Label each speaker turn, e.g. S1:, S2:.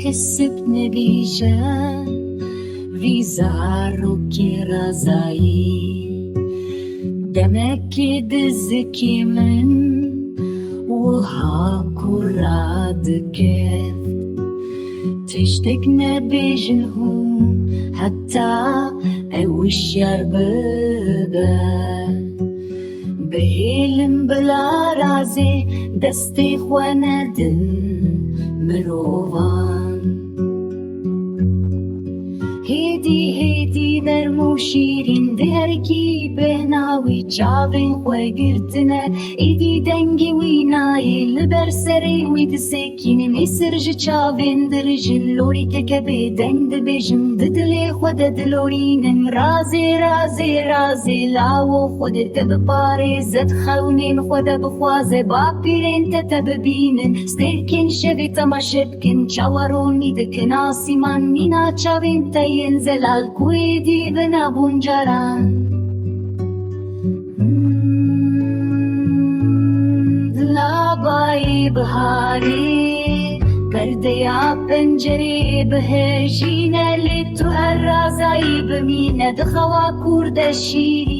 S1: كسبني بيجا ريزارو كيرازاي دمك دزكي من وهاكو راد كيف تشتكنا بجنهم حتى اوش يرببا بهيلم بلا رازي دستي خوانا دن مروان هيدي نرمو شيرين دهركي بهناوي جابين خوغرتنا ايدي دنگي ويناي لبرسري ويدسكين ميسرج جابين درجن لوري ككبي دنگ بجم ددلي خود دلورين رازي لاو خود تبباري زد خونين خود بخوازي باقيرين تتببين ستيركن شبي تماشبكن چاوروني دكناسي من مينا چاوين تي ينزل الكويدي بنا بونجران دلاباي بهاري كرديا بنجري بهجينا لتو الرازاي بمينا دخوا كورد الشيري